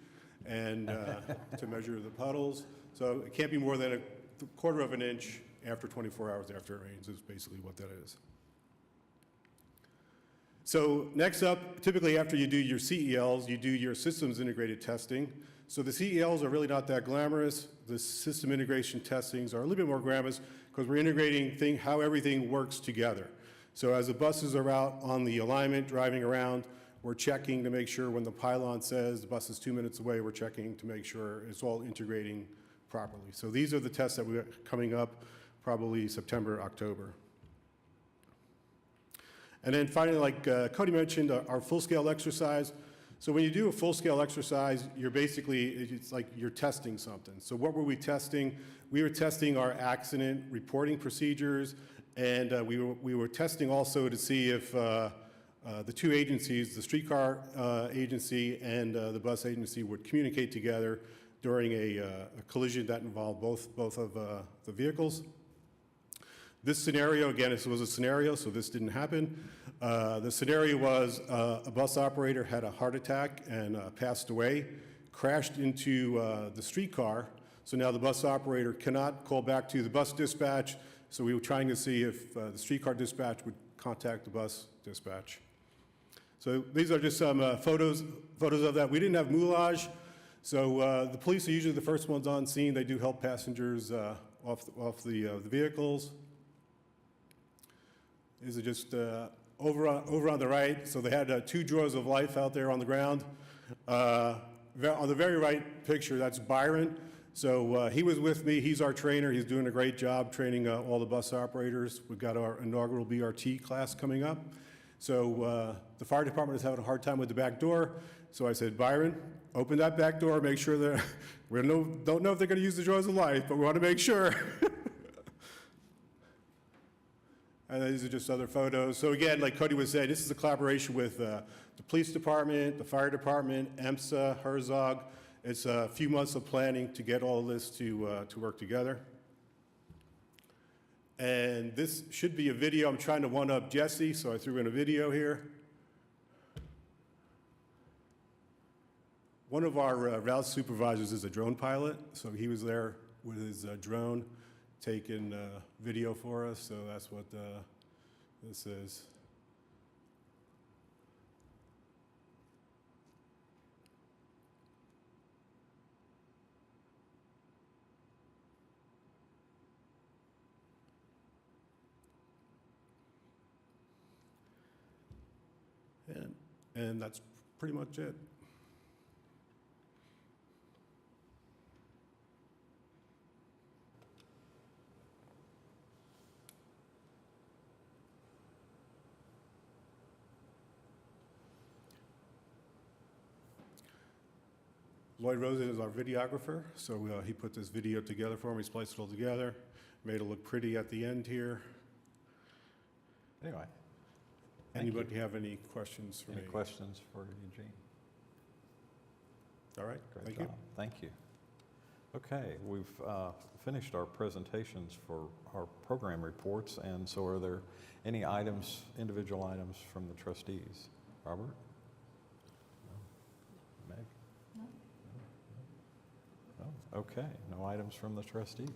and to measure the puddles. So it can't be more than 1/4 of an inch after 24 hours after it rains is basically what that is. So next up, typically after you do your CELs, you do your systems integrated testing. So the CELs are really not that glamorous. The system integration testings are a little bit more glamorous because we're integrating how everything works together. So as the buses are out on the alignment, driving around, we're checking to make sure when the pylon says the bus is 2 minutes away, we're checking to make sure it's all integrating properly. So these are the tests that we're coming up probably September, October. And then finally, like Cody mentioned, our full-scale exercise. So when you do a full-scale exercise, it's like you're testing something. So what were we testing? We were testing our accident reporting procedures, and we were testing also to see if the 2 agencies, the streetcar agency and the bus agency, would communicate together during a collision that involved both of the vehicles. This scenario, again, this was a scenario, so this didn't happen. The scenario was a bus operator had a heart attack and passed away, crashed into the streetcar. So now the bus operator cannot call back to the bus dispatch. So we were trying to see if the streetcar dispatch would contact the bus dispatch. So these are just some photos of that. We didn't have moulage. So the police are usually the first ones on scene. They do help passengers off the vehicles. These are just over on the right. So they had 2 drawers of life out there on the ground. On the very right picture, that's Byron. So he was with me. He's our trainer. He's doing a great job training all the bus operators. We've got our inaugural BRT class coming up. So the fire department is having a hard time with the back door. So I said, Byron, open that back door, make sure that we don't know if they're going to use the drawers of life, but we want to make sure. And these are just other photos. So again, like Cody was saying, this is a collaboration with the police department, the fire department, EMSA, Herzog. It's a few months of planning to get all of this to work together. And this should be a video. I'm trying to one-up Jesse, so I threw in a video here. One of our route supervisors is a drone pilot, so he was there with his drone taking video for us, so that's what this is. And that's pretty much it. Lloyd Rosen is our videographer, so he put this video together for me, spliced it all together, made it look pretty at the end here. Anyway. Anybody have any questions for me? Any questions for Eugene? All right, Great thank job. you. Thank you. Okay, we've finished our presentations for our program reports, and so are there any items, individual items from the trustees? Robert? No? Meg? No? No? Okay, no items from the trustees.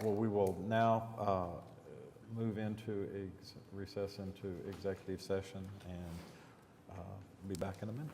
Well, we will now move into recess into executive session and be back in a minute.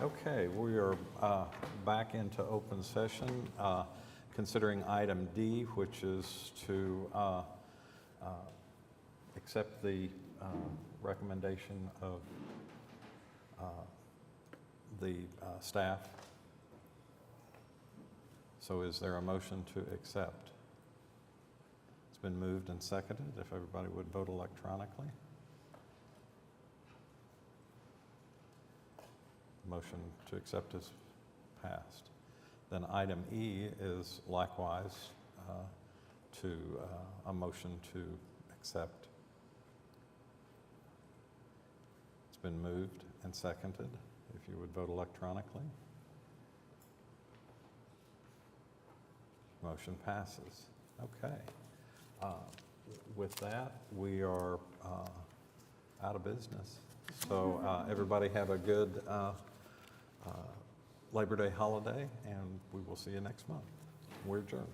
Okay, we are back into open session, considering item D, which is to accept the recommendation of the staff. So is there a motion to accept? It's been moved and seconded. If everybody would vote electronically. Motion to accept is passed. Then item E is likewise a motion to accept. It's been moved and seconded. If you would vote electronically. Motion passes. Okay. With that, we are out of business. So everybody have a good Labor Day holiday, and we will see you next month. We're adjourned.